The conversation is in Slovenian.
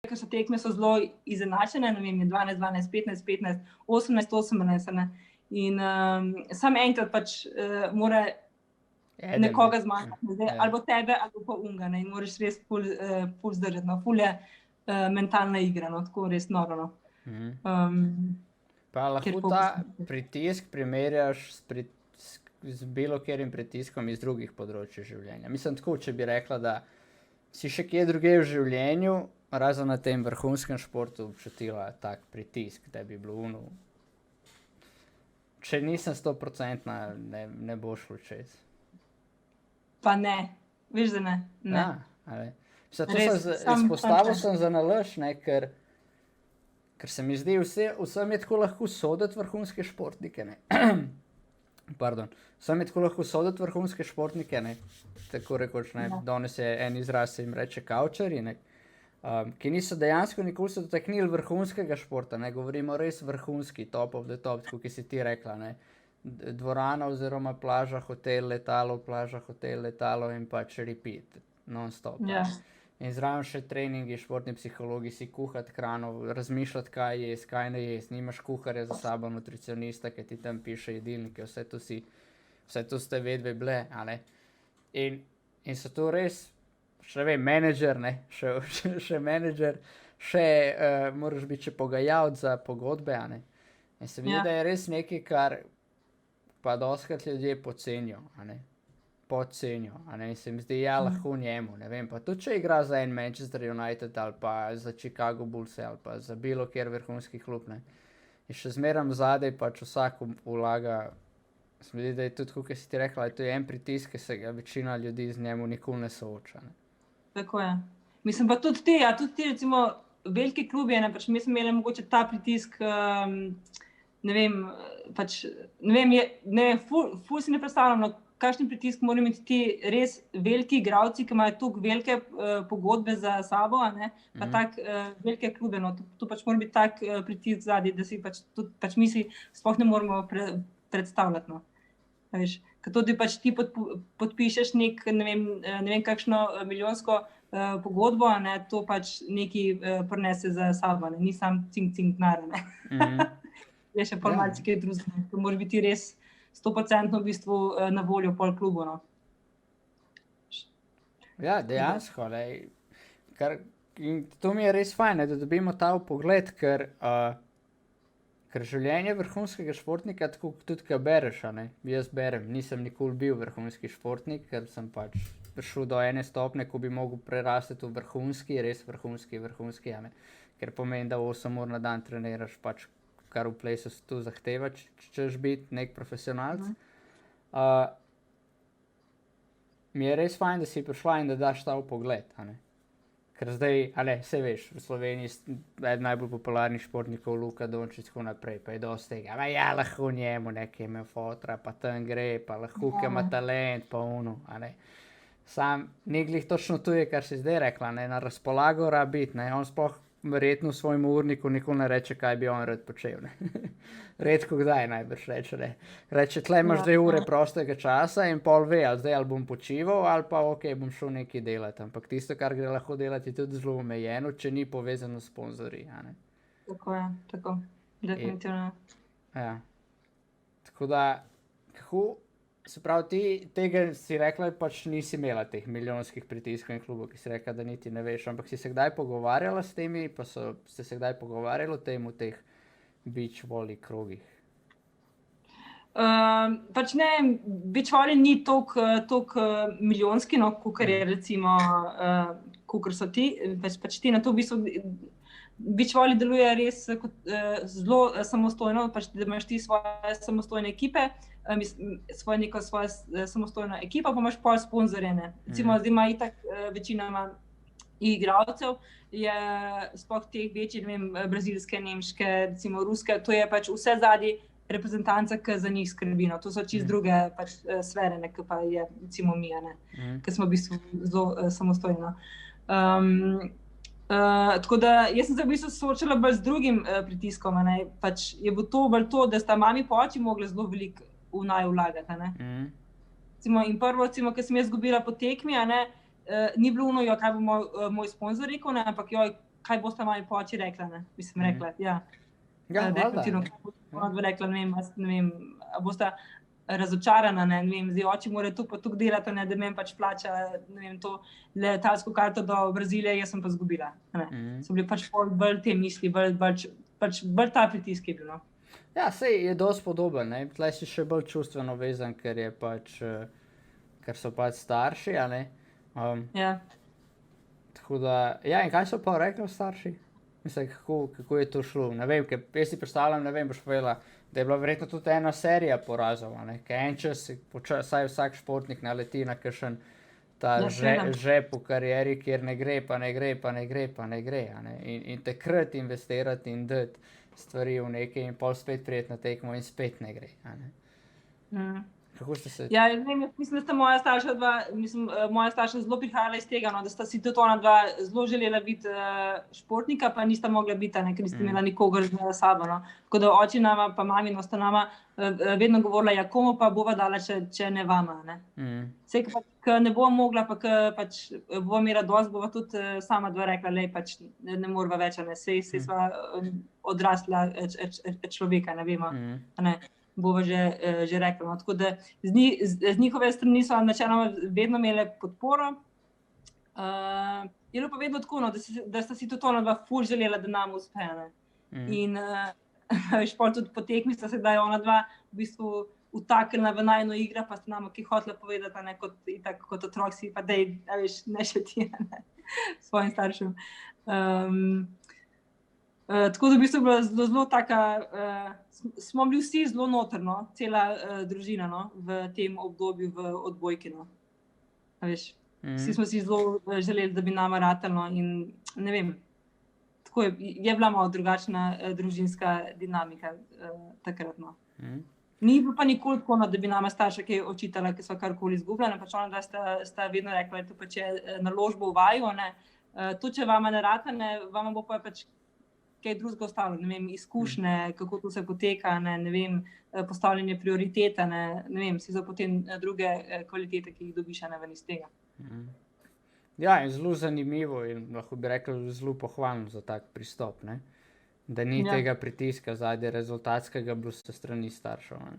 ker so tekme so zelo izenačene, ne vem, je 12-12, 15-15, 18-18, ne. In sam enkrat pač mora nekoga zmanjkati, ali bo tebe, ali pa unga, ne, in moraš res ful zdržati, no, ful je mentalna igra, no, tako res noro, no. Pa lahko ta pritisk primerjaš z bilo katerim pritiskom iz drugih področij življenja. Mislim tako, če bi rekla, da si še kje druge v življenju, razen na tem vrhunskem športu, občutila tak pritisk, da bi bilo če nisem 100%, ne bo šlo čez. Pa ne, veš, da ne. Ja, izpostavil sem za nalaž, ne, ker se mi zdi, vsem je tako lahko soditi vrhunske športnike, ne. Pardon. Vsem je tako lahko soditi vrhunske športnike, ne. Tako rekoč, ne, danes je en izraz, se jim reče kavčarji, ne. Ki niso dejansko nikoli se dotaknili vrhunskega športa, ne, govorimo res vrhunski, top of the top, tako ki si ti rekla, ne. Dvorana oziroma plaža, hotel, letalo, plaža, hotel, letalo in pač repeat, non-stop. Ja. In zraven še treningi, športni psihologi, si kuhati hrano, razmišljati, kaj jest, kaj ne jest, nimaš kuharja za sabo, nutricionista, ki ti tam piše jedilnike, vse to ste vedve bile, a ne. In so to res, še vem, menedžer, ne, še menedžer, še moraš biti še pogajalec za pogodbe, a ne. In se vidi, da je res nekaj, kar pa dostikrat ljudje podcenijo, a ne. Podcenijo, a ne, in se mi zdi, ja, lahko njemu, ne vem, pa tudi če igra za en Manchester United ali pa za Chicago Bulls ali pa za bilo kjer vrhunski klub, ne. In še zmeram zadaj pač vsak vlaga, se mi zdi, da je tudi, kot si ti rekla, to je en pritisk, ki se ga večina ljudi z njemu nikoli ne sooča, ne. Tako je. Mislim pa tudi ti recimo veliki klubi, ne, pač mi smo imeli mogoče ta pritisk, ne vem, pač, ful si ne predstavljam, no, kakšen pritisk morajo imeti ti res veliki igralci, ki imajo toliko velike pogodbe za sabo, a ne, pa tak velike klube, no, to pač mora biti tak pritisk zadaj, da si pač tudi, pač mi si sploh ne moramo predstavljati, no. Veš, ker to ti pač ti podpišeš ne vem kakšno milijonsko pogodbo, a ne, to pač nekaj prinese za sabo, ne, ni sam cink denar, ne. Je še pol marsikaj drugega, to mora biti res 100% v bistvu na voljo pol klubu, no. Ja, dejansko, in to mi je res fajn, da dobimo ta vpogled, ker življenje vrhunskega športnika, tako tudi kaj bereš, a ne, jaz berem, nisem nikoli bil vrhunski športnik, ker sem pač prišel do ene stopnje, ko bi mogel prerasti v vrhunski, res vrhunski, a ne, ker pomeni, da 8 ur na dan treniraš, pač kar v plesu tu zahteva, če češ biti nek profesionalc. Mi je res fajn, da si prišla in da daš ta vpogled, a ne. Ker zdaj, a ne, saj veš, v Sloveniji eden najbolj popularnih športnikov Luka Dončić, tako naprej, pa je dosti tega, ja, lahko njemu nekaj ime fotra, pa tam gre, pa lahko ima talent, pa a ne. Sam, ni glih točno to je, kar si zdaj rekla, ne, na razpolago mora biti, ne, on sploh verjetno v svojem urniku nikoli ne reče, kaj bi on rad počel, ne. Redko kdaj najbrž reče, ne. Reče, tle imaš 2 ure prostega časa in pol ve, ali bom počival, ali pa okej, bom šel nekaj delati, ampak tisto, kar gre lahko delati, je tudi zelo omejeno, če ni povezano s sponzorji, a ne. Tako je, tako, definitivno. Ja. Tako da, se pravi, ti tega si rekla, pač nisi imela teh milijonskih pritiskov in klubov, ki si rekla, da niti ne veš, ampak si se kdaj pogovarjala s temi, pa ste se kdaj pogovarjali o tem v teh beach volley krogih? Pač ne, beach volley ni toliko milijonski, no, kakor je recimo, kakor so ti, pač ti na to v bistvu, beach volley deluje res kot zelo samostojno, pač da imaš ti svoje samostojne ekipe, svojo samostojno ekipo, pa imaš pol sponzorje, ne. Recimo, zdaj ima itak večinoma igralcev, je sploh teh večjih, ne vem, brazilske, nemške, recimo ruske, to je pač vse zadaj reprezentanca, ki za njih skrbi, no. To so čisto druge pač sfere, ne, ki pa je recimo mi, ne, ki smo v bistvu zelo samostojni, no. Tako da jaz sem se v bistvu soočala bolj z drugim pritiskom, ne, pač je bilo to bolj to, da sta mami pa oči mogli zelo veliko v naju vlagati, ne. Recimo, in prvo, recimo, ko sem jaz izgubila po tekmi, a ne, ni bilo kaj bo moj sponzor rekel, ne, ampak kaj boste moji poči rekla, ne? Mislim, rekla, ja. Ja, definitivno, kaj boste ona rekla, ne vem, a boste razočarana, ne vem, zdaj oči morajo tu pa tukaj delati, ne, da meni pač plača, ne vem, to letalsko karto do Brazilije, jaz sem pa zgubila, ne. So bili pač bolj te misli, bolj ta pritisk je bil, no. Ja, sej je dosti podoben, ne, tlej si še bolj čustveno vezan, ker so pač starši, a ne. Ja. Tako da, ja, in kaj so pa rekli starši? Mislim, kako je to šlo? Ne vem, ker jaz si predstavljam, ne vem, boš povedala, da je bila verjetno tudi ena serija porazov, ne, ker en čas, saj vsak športnik naleti na kakšen ta žep v karieri, kjer ne gre, pa ne gre, a ne, in takrat investirati in dati stvari v nekaj in pol spet prijeti na tekmo in spet ne gre, a ne. Kako ste se... Ja, mislim, da sta moja starša zelo prihajala iz tega, no, da sta si tudi ona dva zelo želela biti športnika, pa nista mogla biti, ne, ker nista imela nikogar z sabo, no. Tako da očinama pa mamino sta nama vedno govorila, ja, komu pa bova dala, če ne vama, ne. Sej, ko ne bova mogla, pa ko pač bova imela dosti, bova tudi sama dva rekla, lej, pač ne morava več, ne, sej sva odrasla človeka, ne vemo, ne. Bova že rekla, no, tako da z njihove strani so načeloma vedno imele podporo. Je bilo pa vedno tako, no, da sta si tudi ona dva ful želela, da nam uspe, ne. In šport tudi po tekmi sta se kdaj ona dva v bistvu vtaknila v najino igro, pa sta nama kaj hotela povedati, ne, kot otrok si, pa dej, a veš, ne še ti, ne, svojim staršem. Tako da v bistvu je bila zelo taka, smo bili vsi zelo notrno, cela družina, no, v tem obdobju v odbojki, no. A veš, vsi smo si zelo želeli, da bi nama ratalo, no, in ne vem, tako je bila malo drugačna družinska dinamika takrat, no. Ni bilo pa nikoli tako, no, da bi nama starša kaj očitala, ker sva karkoli izgubljala, pač ona dva sta vedno rekla, to pač je naložba v vaju, ne, to, če vama ne rata, ne, vama bo pa pač kaj drugega ostalo, ne vem, izkušnje, kako to se poteka, ne vem, postavljanje prioriteta, ne vem, si za potem druge kvalitete, ki jih dobiš, ne ven iz tega. Ja, in zelo zanimivo in lahko bi rekel zelo pohvalno za tak pristop, ne, da ni tega pritiska zadaj rezultatskega bilo s strani staršev, ne.